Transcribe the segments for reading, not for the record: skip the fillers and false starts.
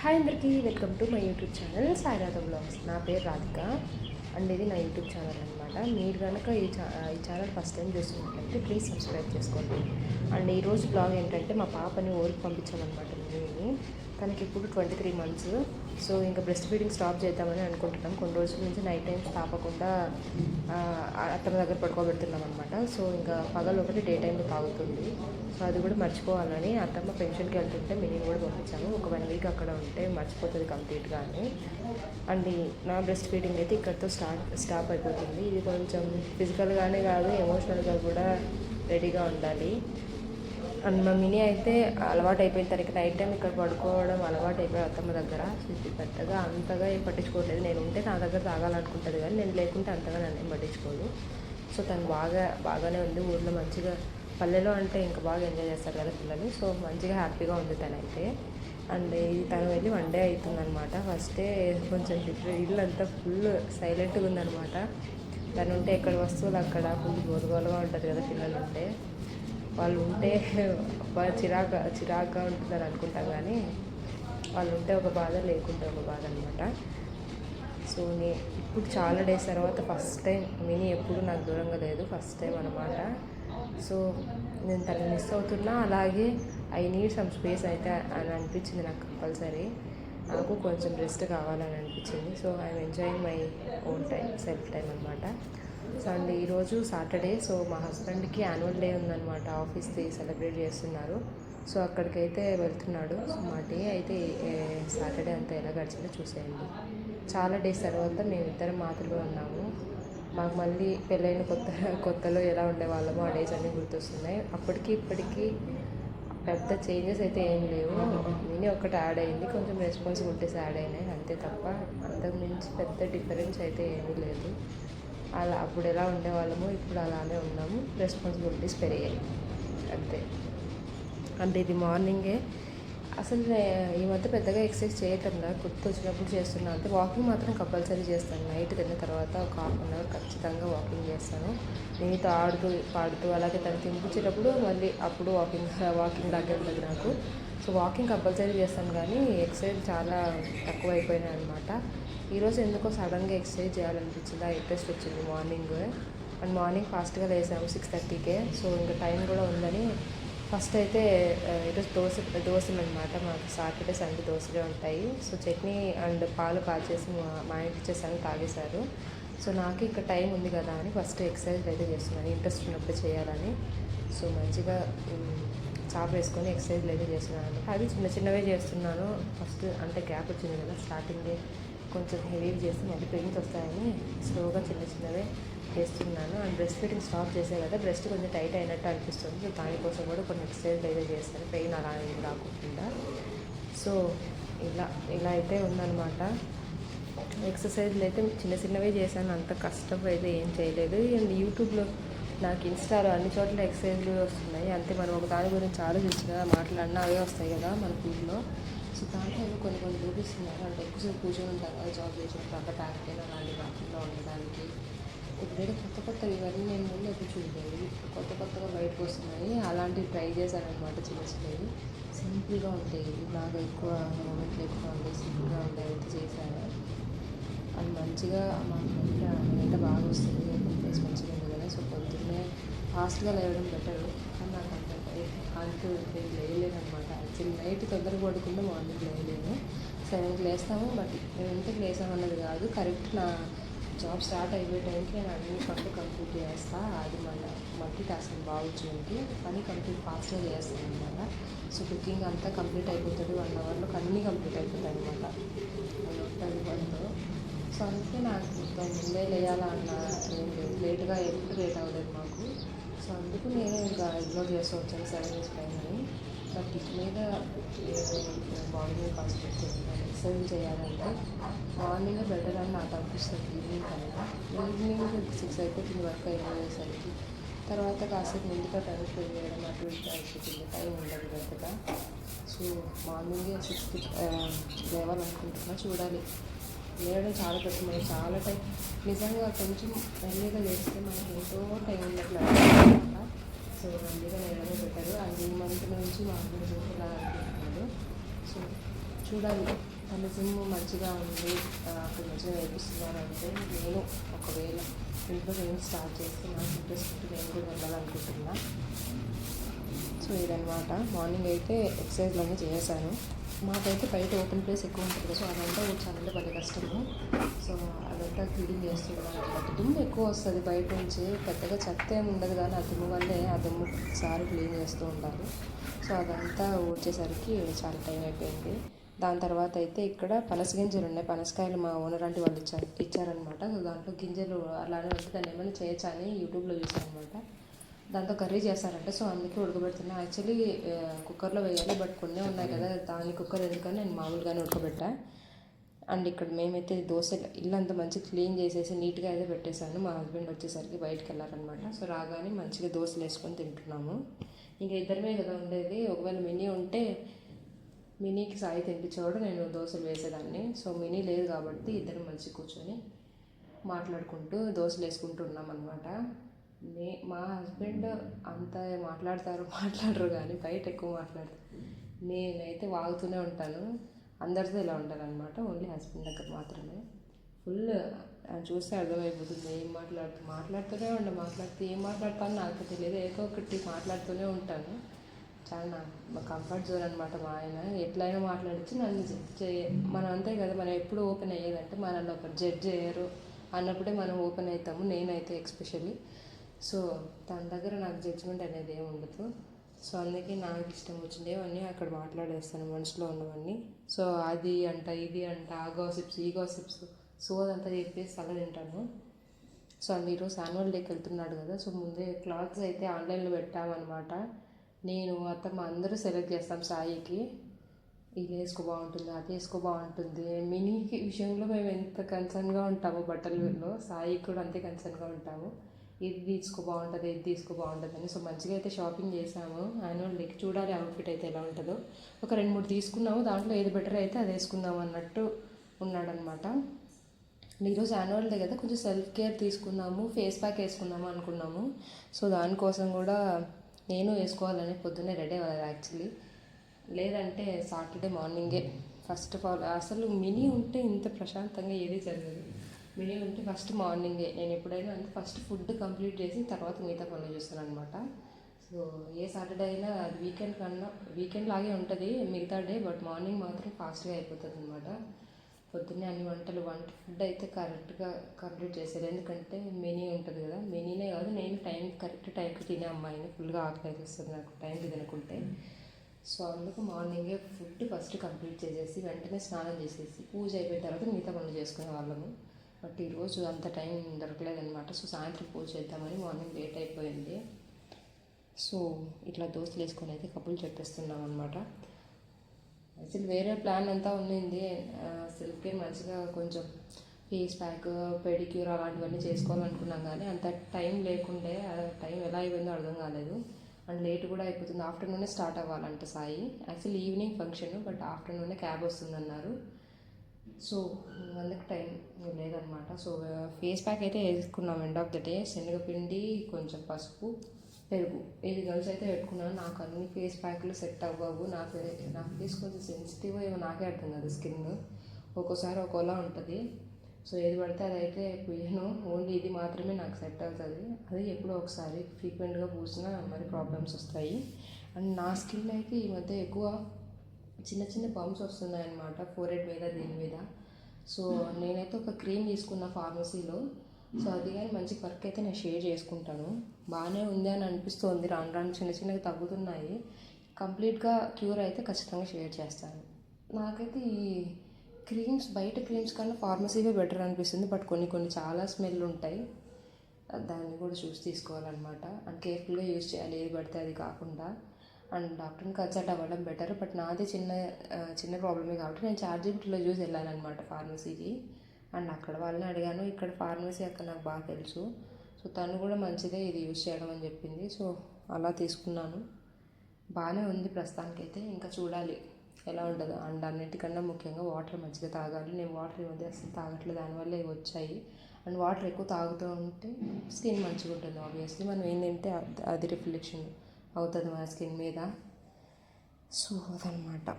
Hi అందరికీ, welcome to my YouTube channel Sairadha blogs. నా పేరు రాధిక అండ్ ఇది నా యూట్యూబ్ ఛానల్ అనమాట. మీరు కనుక ఈ ఛానల్ ఫస్ట్ టైం చూస్తున్నట్లయితే ప్లీజ్ సబ్స్క్రైబ్ చేసుకోండి. అండ్ ఈరోజు బ్లాగ్ ఏంటంటే మా పాపని ఊరికి పంపించామన్నమాట. నేను తనకి ఇప్పుడు 23 months. సో ఇంకా బ్రెస్ట్ ఫీడింగ్ స్టాప్ చేద్దామని అనుకుంటున్నాం. కొన్ని రోజుల నుంచి నైట్ టైమ్స్ తాపకుండా అత్తమ్మ దగ్గర పడుకోబెడుతున్నాం అనమాట. సో ఇంకా పగలు ఒకటి డే టైంలో తాగుతుంది. సో అది కూడా మర్చిపోవాలని అత్తమ్మ పెన్షన్కి వెళ్తుంటే మినీ కూడా పంపించాము. ఒక 1 week అక్కడ ఉంటే మర్చిపోతుంది కంప్లీట్గా అని. అండ్ నా బ్రెస్ట్ ఫీడింగ్ అయితే ఇక్కడితో స్టాప్ అయిపోతుంది. ఇది కొంచెం ఫిజికల్గానే కాదు, ఎమోషనల్గా కూడా రెడీగా ఉండాలి. అండ్ మా మినీ అయితే అలవాటు అయిపోయింది. తనకి నైట్ టైం ఇక్కడ పడుకోవడం అలవాటు అయిపోయి అత్తమ్మ దగ్గర. ఇది పెద్దగా అంతగా ఏం పట్టించుకోవట్లేదు. నేను ఉంటే నా దగ్గర తాగాలనుకుంటుంది, కానీ నేను లేకుంటే అంతగా నన్ను ఏం పట్టించుకోదు. సో తను బాగానే ఉంది. ఊళ్ళో మంచిగా, పల్లెలో అంటే ఇంకా బాగా ఎంజాయ్ చేస్తారు కదా పిల్లలు. సో మంచిగా హ్యాపీగా ఉంది తనైతే. అండ్ ఇది తను వెళ్ళి 1 day అవుతుందన్నమాట. ఫస్ట్ డే కొంచెం ఇల్లు అంతా ఫుల్ సైలెంట్గా ఉందన్నమాట. తను ఉంటే ఎక్కడ వస్తువులు అక్కడ ఫుల్ గోలుగోలుగా ఉంటుంది కదా పిల్లలు ఉంటే. వాళ్ళు ఉంటే చిరాగ్గా ఉంటుందని అనుకుంటాం, కానీ వాళ్ళు ఉంటే ఒక బాధ, లేకుంటే ఒక బాధ అనమాట. సో ఇప్పుడు చాలా డేస్ తర్వాత ఫస్ట్ టైం మినీ ఎప్పుడు నాకు దూరంగా లేదు, ఫస్ట్ టైం అనమాట. సో నేను తనని మిస్ అవుతున్నా, అలాగే ఐ నీడ్ సమ్ స్పేస్ అయితే అని అనిపించింది నాకు. కంపల్సరీ నాకు కొంచెం రెస్ట్ కావాలని అనిపించింది. So I'm enjoying my own time, self time అనమాట. సో అండ్ ఈరోజు సాటర్డే. సో మా హస్బెండ్కి యాన్యువల్ డే ఉందన్నమాట, ఆఫీస్ది సెలబ్రేట్ చేస్తున్నారు. సో అక్కడికైతే వెళ్తున్నాడు. సో మా డే అయితే సాటర్డే అంతా ఎలా గడిచిందో చూసేయండి. చాలా డేస్ తర్వాత మేమిద్దరం మాత్రమే ఉన్నాము. మాకు మళ్ళీ పెళ్ళైన కొత్తలో ఎలా ఉండేవాళ్ళమో ఆ డేస్ అన్నీ గుర్తొస్తున్నాయి. అప్పటికి ఇప్పటికీ పెద్ద చేంజెస్ అయితే ఏం లేవు. నేనే ఒకటి యాడ్ అయింది, కొంచెం రెస్పాన్సిబిలిటీస్ యాడ్ అయినాయి అంతే తప్ప అంతకుమించి పెద్ద డిఫరెన్స్ అయితే ఏమీ లేదు. అలా అప్పుడు ఎలా ఉండేవాళ్ళమో ఇప్పుడు అలానే ఉన్నాము. రెస్పాన్సిబిలిటీస్ పెరిగాయి అంతే. అంటే ఇది మార్నింగే. అసలు ఈ మధ్య పెద్దగా ఎక్సర్సైజ్ చేయటంలా, గుర్తు వచ్చినప్పుడు చేస్తున్నాను అంతే. వాకింగ్ మాత్రం కంపల్సరీ చేస్తాను. నైట్ తిన్న తర్వాత ఒక 1/2 hour ఖచ్చితంగా వాకింగ్ చేస్తాను. నేనుతో ఆడుతూ పాడుతూ, అలాగే తను తినిపించేటప్పుడు మళ్ళీ అప్పుడు వాకింగ్ లాగే ఉంటుంది నాకు. సో వాకింగ్ కంపల్సరీ చేస్తాను, కానీ ఎక్సర్సైజ్ చాలా తక్కువ అయిపోయినాయి అనమాట. ఈరోజు ఎందుకో సడన్గా ఎక్సర్సైజ్ చేయాలనిపించింది, ఆ ఇంట్రెస్ట్ వచ్చింది మార్నింగ్. అండ్ మార్నింగ్ ఫాస్ట్గా లేసాము 6:30కే. సో ఇంకా టైం కూడా ఉందని ఫస్ట్ అయితే ఈరోజు దోశలు అనమాట. మాకు సాటర్డే సండే దోశలే ఉంటాయి. సో చట్నీ అండ్ పాలు కాల్చేసి మా ఇంటికి ఇచ్చేసాను, తాగేశారు. సో నాకు ఇంకా టైం ఉంది కదా అని ఫస్ట్ ఎక్సర్సైజ్ అయితే చేస్తున్నాను, ఇంట్రెస్ట్ ఉన్నప్పుడు చేయాలని. సో మంచిగా చాప్ వేసుకొని ఎక్సర్సైజ్లు అయితే చేస్తున్నాను అనమాట. అవి చిన్నవే చేస్తున్నాను. ఫస్ట్ అంటే గ్యాప్ వచ్చింది కదా, స్టార్టింగే కొంచెం హెవీ చేస్తే మళ్ళీ పెయిన్స్ వస్తాయని స్లోగా చిన్నవే చేస్తున్నాను. అండ్ బ్రెస్ట్ ఫీడింగ్ స్టాప్ చేసే కదా, బ్రెస్ట్ కొంచెం టైట్ అయినట్టు అనిపిస్తుంది. సో దానికోసం కూడా కొన్ని ఎక్సర్సైజ్ అయితే చేస్తాను, పెయిన్ అలా ఏం రాకుండా. సో ఇలా అయితే ఉందన్నమాట. ఎక్సర్సైజ్లు అయితే చిన్నవే చేశాను, అంత కష్టం అయితే ఏం చేయలేదు. అండ్ యూట్యూబ్లో నాకు ఇన్స్టాలో అన్ని చోట్ల ఎక్సర్సైజ్లు వస్తున్నాయి అంతే. మనం ఒక దాని గురించి ఆలోచించినా మాట్లాడినా అవే వస్తాయి కదా మన ఫీల్డ్లో. సో దాంట్లో కొన్ని చూపిస్తున్నారు. అంటే ఎక్కువసేపు కూర్చొని ఉంటారు కదా జాబ్ చేసినప్పుడు, అంత బ్యాక్ పెయిన్ అలాంటి వాటిల్లో ఉండడానికి. ఇప్పుడైతే కొత్తవి ఇవన్నీ నేను ముందు ఎప్పుడు చూడలేదు, కొత్తగా బయటకు వస్తున్నాయి. అలాంటివి ట్రై చేశాను అనమాట. చిన్నవి సింపుల్గా ఉంటాయి. నాకు ఎక్కువ మూమెంట్ లేకుండా ఉంటాయి, సింపుల్గా ఉంటాయి అయితే చేశాను. అది మంచిగా ఎంత బాగా వస్తుంది, ప్లేస్ మంచిగా ఉంది కదా. సో పొద్దున్నే ఫాస్ట్గా లేవడం బెటర్, కానీ నాకు అంత లేయలేదనమాట. యాక్చువల్లీ నైట్ తొందరగా పడుకుంటే మార్నింగ్ లేయలేను. 7కి లేస్తాము, బట్ మేము ఇంటికి లేసామన్నది కాదు, కరెక్ట్ నా జాబ్ స్టార్ట్ అయిపోయే టైంకి నేను అన్ని పనులు కంప్లీట్ చేస్తాను. అది మల్టీ టాస్కింగ్ బాగొచ్చు మనకి, పని కంప్లీట్ ఫాస్ట్గా చేస్తాను అనమాట. సో కుకింగ్ అంతా కంప్లీట్ అయిపోతుంది 1 hourలో, అన్నీ కంప్లీట్ అయిపోతాయి అనమాట పనితో. సో అందుకే నాకు ముందే లేయాలా అన్న ఏం లేదు, లేట్గా ఎప్పుడు లేట్ అవ్వలేదు మాకు. సో అందుకు నేను ఇంకా ఇగ్నోర్ చేస్తూ వచ్చాను 7 days పైనని. బట్ ఇటు మీద బాడీ మీద కాన్సన్ట్రేట్ చేస్తున్నాను. ఎక్సర్సైజ్ చేయాలంటే మార్నింగ్ బెటర్ అని నాకు అనిపిస్తుంది. ఈవినింగ్ కన్నా ఈవినింగ్ 6 అయిపోతుంది వర్క్ అయిపోయేసరికి. తర్వాత కాసేపు ముందుగా టైం స్పెండ్ చేయడం అటు ఇటు అయిపోతుంది, టైం ఉండదు పెద్దగా. సో మార్నింగే 6కి లేవాలనుకుంటున్నా, చూడాలి. లేవడం చాలా కష్టం, చాలా టైం. నిజంగా కొంచెం ఎర్లీగా చేస్తే మనకి ఎంతో టైం ఉన్నట్లు అనమాట. సో ఎర్లీగా లేవడమే బెటరు. అండ్ ఈ మంత్ నుంచి మా హస్బెండ్ చూసేలా అనుకుంటున్నాడు. సో చూడాలి. వాళ్ళ జిమ్ మంచిగా ఉంది, అక్కడ మంచిగా నేర్పిస్తున్నారంటే నేను ఒకవేళ ఇంట్లో నేను స్టార్ట్ చేస్తే నాకు ఇంట్రెస్ట్ ఉంటే నేను కూడా వెళ్ళాలనుకుంటున్నా. సో ఇదనమాట. మార్నింగ్ అయితే ఎక్సర్సైజ్లన్నీ చేశాను. మాకైతే బయట ఓపెన్ ప్లేస్ ఎక్కువ ఉంటుంది కదా, సో అదంతా కూర్చోాలంటే పెద్ద కష్టము. సో అదంతా క్లీన్ చేస్తున్నాను అనమాట. దుమ్ము ఎక్కువ వస్తుంది బయట నుంచి, పెద్దగా చెత్త ఏమి ఉండదు కానీ ఆ దుమ్ము వల్లే ఆ దుమ్ము ఒకసారి క్లీన్ చేస్తూ ఉంటారు. సో అదంతా ఊడ్చేసరికి చాలా టైం అయిపోయింది. దాని తర్వాత అయితే ఇక్కడ పనస గింజలు ఉన్నాయి. పనసకాయలు మా ఓనర్ ఆంటీ వాళ్ళు ఇచ్చారనమాట. సో దాంట్లో గింజలు అలానే ఉంటే దాన్ని ఏమైనా చేయొచ్చా అని యూట్యూబ్లో చూసాను అనమాట. దాంతో కర్రీ చేస్తారంటే, సో అందుకే ఉడకబెడుతున్నా. యాక్చువల్లీ కుక్కర్లో వేయాలి, బట్ కొన్ని ఉన్నాయి కదా, దాని కుక్కర్ ఎందుకని నేను మామూలుగానే ఉడకబెట్టా. అండ్ ఇక్కడ మేమైతే దోశ ఇల్లంతా మంచిగా క్లీన్ చేసేసి నీట్గా అయితే పెట్టేశాను. మా హస్బెండ్ వచ్చేసరికి బయటకు వెళ్ళారనమాట. సో రాగానే మంచిగా దోశలు వేసుకొని తింటున్నాము. ఇంకా ఇద్దరమే కదా ఉండేది. ఒకవేళ మినీ ఉంటే మినీకి సాయి తినిపించేవాడు, నేను దోశలు వేసేదాన్ని. సో మినీ లేదు కాబట్టి ఇద్దరు మంచిగా కూర్చొని మాట్లాడుకుంటూ దోశలు వేసుకుంటూ ఉన్నాం అనమాట. మా హస్బెండ్ అంత మాట్లాడరు కానీ బయట ఎక్కువ మాట్లాడతారు. నేనైతే వాగుతూనే ఉంటాను. అందరితో ఇలా ఉంటాను అనమాట. ఓన్లీ హస్బెండ్ దగ్గర మాత్రమే ఫుల్ చూస్తే అర్థమైపోతుంది ఏం మాట్లాడుతూనే ఏం మాట్లాడతాను నాకు తెలియదు, ఏదో ఒకటి మాట్లాడుతూనే ఉంటాను. చాలా మా కంఫర్ట్ జోన్ అనమాట. మా ఆయన ఎట్లయినా మాట్లాడించి నన్ను మనం అంతే కదా, మనం ఎప్పుడు ఓపెన్ అయ్యేదంటే మనల్ని ఒకరు జడ్జ్ చేయరు అన్నప్పుడే మనం ఓపెన్ అవుతాము. నేనైతే ఎస్పెషల్లీ. సో తన దగ్గర నాకు జడ్జ్మెంట్ అనేది ఏమి ఉండదు. సో అందుకే నాకు ఇష్టం వచ్చిండేవన్నీ అక్కడ మాట్లాడేస్తాను మనసులో ఉన్నవన్నీ. సో అది అంట ఇది అంట ఆ గాసిప్స్ ఈ గాసిప్స్ సో అదంతా చెప్పేసి అలా తింటాను. సో అది ఈరోజు యాన్యువల్ డేకి వెళ్తున్నాడు కదా, సో ముందే క్లాత్స్ అయితే ఆన్లైన్లో పెట్టామన్నమాట. నేను అత్తమ్మ అందరూ సెలెక్ట్ చేస్తాం సాయికి. ఇది వేసుకో బాగుంటుంది, అది వేసుకో బాగుంటుంది. మినీకి విషయంలో మేము ఎంత కన్సర్న్గా ఉంటామో బట్టలలో, సాయికి కూడా అంతే కన్సర్న్గా ఉంటాము. ఇది తీసుకో బాగుంటుంది, ఇది తీసుకో బాగుంటుంది అని. సో మంచిగా అయితే షాపింగ్ చేసాము యాన్యువల్ డేకి. చూడాలి అవుట్ఫిట్ అయితే ఎలా ఉంటుందో. ఒక 2-3 తీసుకున్నాము, దాంట్లో ఏది బెటర్ అయితే అది వేసుకుందాం అన్నట్టు ఉన్నాడనమాట. ఈరోజు యాన్యువల్ డే కదా, కొంచెం సెల్ఫ్ కేర్ తీసుకుందాము, ఫేస్ ప్యాక్ వేసుకుందాము అనుకున్నాము. సో దానికోసం కూడా నేను వేసుకోవాలని పొద్దున్నే రెడీ అవ్వాలి యాక్చువల్లీ. లేదంటే సాటర్డే మార్నింగే ఫస్ట్ ఆఫ్ ఆల్ అసలు మినీ ఉంటే ఇంత ప్రశాంతంగా ఏది జరగదు. మినీ ఉంటే ఫస్ట్ మార్నింగే నేను ఎప్పుడైనా అంటే ఫస్ట్ ఫుడ్ కంప్లీట్ చేసి తర్వాత మిగతా పనులు చేస్తాను అనమాట. సో ఏ సాటర్డే అయినా అది వీకెండ్ లాగే ఉంటుంది మిగతా డే, బట్ మార్నింగ్ మాత్రం ఫాస్ట్గా అయిపోతుంది అనమాట. పొద్దున్నే అన్ని ఫుడ్ అయితే కరెక్ట్గా కంప్లీట్ చేసేది. ఎందుకంటే మినీ ఉంటుంది కదా, మినీనే కాదు నేను కరెక్ట్ టైంకి తినే అమ్మాయిని. ఫుల్గా ఆకలి వస్తుంది నాకు టైంకి తినకుంటే. సో అందుకు మార్నింగే ఫుడ్ ఫస్ట్ కంప్లీట్ చేసేసి వెంటనే స్నానం చేసేసి పూజ అయిపోయిన తర్వాత మిగతా పనులు చేసుకునే వాళ్ళము. బట్ ఈరోజు అంత టైం దొరకలేదనమాట. సో సాయంత్రం పూజ చేద్దామని మార్నింగ్ లేట్ అయిపోయింది. సో ఇట్లా దోస్తులు వేసుకొని అయితే కబుర్లు చెప్పేస్తున్నాం అనమాట. అసలు వేరే ప్లాన్ అంతా ఉండింది. సెల్ఫ్ కేర్ మంచిగా కొంచెం ఫేస్ ప్యాక్ పెడిక్యూర్ అలాంటివన్నీ చేసుకోవాలనుకున్నాం కానీ అంత టైం లేకుండే. టైం ఎలా అయిపోయిందో అర్థం కాలేదు. అండ్ లేట్ కూడా అయిపోతుంది. ఆఫ్టర్నూనే స్టార్ట్ అవ్వాలంట Sai. Actually evening function, but ఆఫ్టర్నూనే క్యాబ్ వస్తుందన్నారు. సో అందుకు టైం లేదనమాట. సో ఫేస్ ప్యాక్ అయితే వేసుకున్నాం ఎండ్ ఆఫ్ ద డే. శనగపిండి, కొంచెం పసుపు, పెరుగు, ఇది గర్ల్స్ అయితే పెట్టుకున్నాను. నాకు అన్ని ఫేస్ ప్యాక్లు సెట్ అవ్వవు. నా ఫేస్ కొంచెం సెన్సిటివ్ ఏమో, నాకే అర్థం కాదు. స్కిన్ ఒక్కోసారి ఒక్కోలా ఉంటుంది. సో ఏది పడితే అది అయితే పోయాను. ఓన్లీ ఇది మాత్రమే నాకు సెట్ అవుతుంది. అది ఎప్పుడో ఒకసారి ఫ్రీక్వెంట్గా పూసినా మరి ప్రాబ్లమ్స్ వస్తాయి. అండ్ నా స్కిన్ అయితే ఈ మధ్య ఎక్కువ చిన్న చిన్న బంప్స్ వస్తున్నాయన్నమాట, ఫోర్హెడ్ మీద దీని మీద. సో నేనైతే ఒక క్రీమ్ తీసుకున్న ఫార్మసీలో. సో అది కానీ మంచి వర్క్ అయితే నేను షేర్ చేసుకుంటాను. బాగానే ఉంది అని అనిపిస్తుంది. రాను రాను చిన్నగా తగ్గుతున్నాయి. కంప్లీట్గా క్యూర్ అయితే ఖచ్చితంగా షేర్ చేస్తాను. నాకైతే ఈ బయట క్రీమ్స్ కన్నా ఫార్మసీవే బెటర్ అనిపిస్తుంది. బట్ కొన్ని చాలా స్మెల్ ఉంటాయి. దాన్ని కూడా చూసి తీసుకోవాలన్నమాట. అండ్ కేర్ఫుల్గా యూజ్ చేయాలి, ఏది పడితే అది కాకుండా. అండ్ డాక్టర్ని కన్సల్ట్ అవ్వడం బెటర్. బట్ నాది చిన్న ప్రాబ్లమే కాబట్టి నేను చాట్‌జీపీటీలో చూసి వెళ్ళానమాట ఫార్మసీకి. అండ్ అక్కడ వాళ్ళని అడిగాను. ఇక్కడ ఫార్మసీ అక్కడ నాకు బాగా తెలుసు. సో తను కూడా మంచిదే ఇది యూజ్ చేయడం అని చెప్పింది. సో అలా తీసుకున్నాను. బాగానే ఉంది ప్రస్తుతానికైతే. ఇంకా చూడాలి ఎలా ఉంటుందో. అండ్ అన్నిటికన్నా ముఖ్యంగా వాటర్ మంచిగా తాగాలి. నేను వాటర్ ఈ మధ్య అసలు తాగట్లేదు, దానివల్ల ఇవి వచ్చాయి. అండ్ వాటర్ ఎక్కువ తాగుతూ ఉంటే స్కిన్ మంచిగా ఉంటుంది. ఆబ్వియస్లీ మనం ఏం తింటే అది రిఫ్లెక్షన్ అవుతుంది మన స్కిన్ మీద. సో అదనమాట.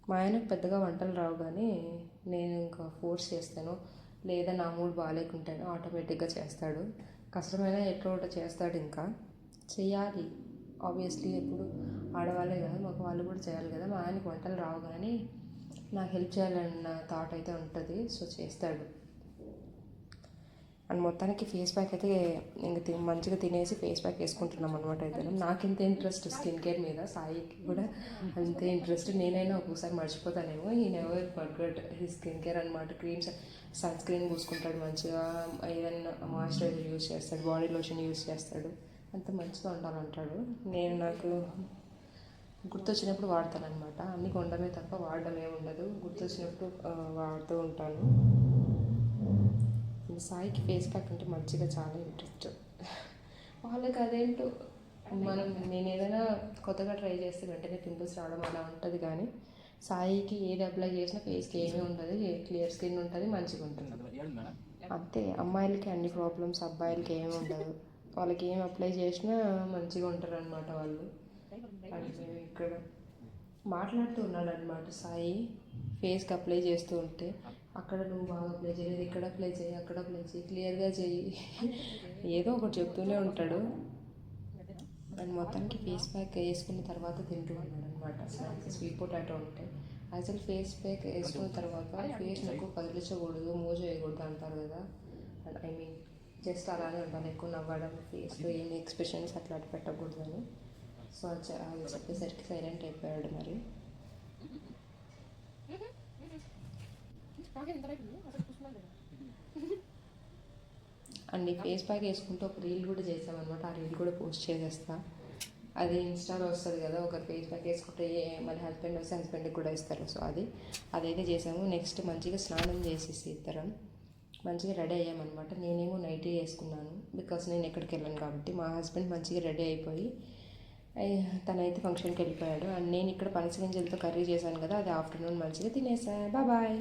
మా ఆయనకు పెద్దగా వంటలు రావు కానీ నేను ఇంకా ఫోర్స్ చేస్తాను, లేదా నా మూడ్ బాగాలేకుంటాను ఆటోమేటిక్గా చేస్తాడు. కష్టమైనా ఎట్లా ఒకటి చేస్తాడు. ఇంకా చెయ్యాలి ఆబ్వియస్లీ, ఎప్పుడు ఆడవాళ్ళే కదా, మాకు వాళ్ళు కూడా చేయాలి కదా. మా ఆయనకు వంటలు రావు కానీ నాకు హెల్ప్ చేయాలన్న థాట్ అయితే ఉంటుంది, సో చేస్తాడు. అండ్ మొత్తానికి ఫేస్ ప్యాక్ అయితే ఇంక మంచిగా తినేసి ఫేస్ ప్యాక్ వేసుకుంటున్నాం అనమాట. అయితే నాకు ఇంత ఇంట్రెస్ట్ స్కిన్ కేర్ మీద, సాయికి కూడా అంతే ఇంట్రెస్ట్. నేనైనా ఒక్కోసారి మర్చిపోతానేమో. ఈ never forget he skin care అనమాట. క్రీమ్స్, సన్ స్క్రీన్ పూసుకుంటాడు మంచిగా, ఏదైనా మాయిశ్చరైజర్ యూజ్ చేస్తాడు, బాడీ లోషన్ యూజ్ చేస్తాడు, అంత మంచిగా ఉండాలంటాడు. నేను నాకు గుర్తొచ్చినప్పుడు వాడతాను అనమాట. అన్నీ కొనడమే తప్ప వాడడం ఏమి ఉండదు, గుర్తొచ్చినప్పుడు వాడుతూ ఉంటాను. సాయికి ఫేస్ ప్యాక్ అంటే మంచిగా చాలా ఇంట్రెస్ట్. వాళ్ళకి అదేంటో, నేను ఏదైనా కొత్తగా ట్రై చేస్తే వెంటనే పింపుల్స్ రావడం అలా ఉంటుంది, కానీ సాయికి ఏది అప్లై చేసినా ఫేస్కి ఏమీ ఉండదు, క్లియర్ స్కిన్ ఉంటుంది, మంచిగా ఉంటుంది. అంతే, అమ్మాయిలకి అన్ని ప్రాబ్లమ్స్, అబ్బాయిలకి ఏమి ఉండదు. వాళ్ళకి ఏం అప్లై చేసినా మంచిగా ఉంటారు అనమాట వాళ్ళు. అంటే ఇక్కడ మాట్లాడుతూ ఉన్నాడు అనమాట సాయి, ఫేస్కి అప్లై చేస్తూ ఉంటే, అక్కడ నువ్వు బాగా అప్లై చేయలేదు, ఇక్కడ అప్లై చేయి, అక్కడ అప్లై చేయి, క్లియర్గా చేయి, ఏదో ఒకటి చెప్తూనే ఉంటాడు. అండ్ మొత్తానికి ఫేస్ ప్యాక్ వేసుకున్న తర్వాత తింటూ ఉన్నాడు అనమాట. స్వీట్ పొటాటో ఉంటాయి. యాక్చువల్ ఫేస్ ప్యాక్ వేసుకున్న తర్వాత ఫేస్ని ఎక్కువ కదిలించకూడదు, మూవ్ చేయకూడదు అంటారు కదా. అండ్ ఐ మీన్ జస్ట్ అలానే ఉండాలి, ఎక్కువ నవ్వడం, ఫేస్లో ఏమి ఎక్స్ప్రెషన్స్ అట్లా పెట్టకూడదని. సో అది చెప్పేసరికి సైలెంట్ అయిపోయాడు. మరి అండ్ ఈ ఫేస్ ప్యాక్ వేసుకుంటూ ఒక రీల్ కూడా చేసామన్నమాట. ఆ రీల్ కూడా పోస్ట్ చేసేస్తా. అది ఇన్స్టాలో వస్తుంది కదా, ఒక ఫేస్ ప్యాక్ వేసుకుంటే మన హస్బెండ్ వస్తే హస్బెండ్కి కూడా ఇస్తారు. సో అదైతే చేసాము. నెక్స్ట్ మంచిగా స్నానం చేసేసి ఇద్దరం మంచిగా రెడీ అయ్యామన్నమాట. నేనేమో నైటీ వేసుకున్నాను, బికాస్ నేను ఎక్కడికి వెళ్ళాను కాబట్టి. మా హస్బెండ్ మంచిగా రెడీ అయిపోయి తనైతే ఫంక్షన్కి వెళ్ళిపోయాడు. అండ్ నేను ఇక్కడ పనస గింజలతో కర్రీ చేశాను కదా, అది ఆఫ్టర్నూన్ మంచిగా తినేసా. బాయ్.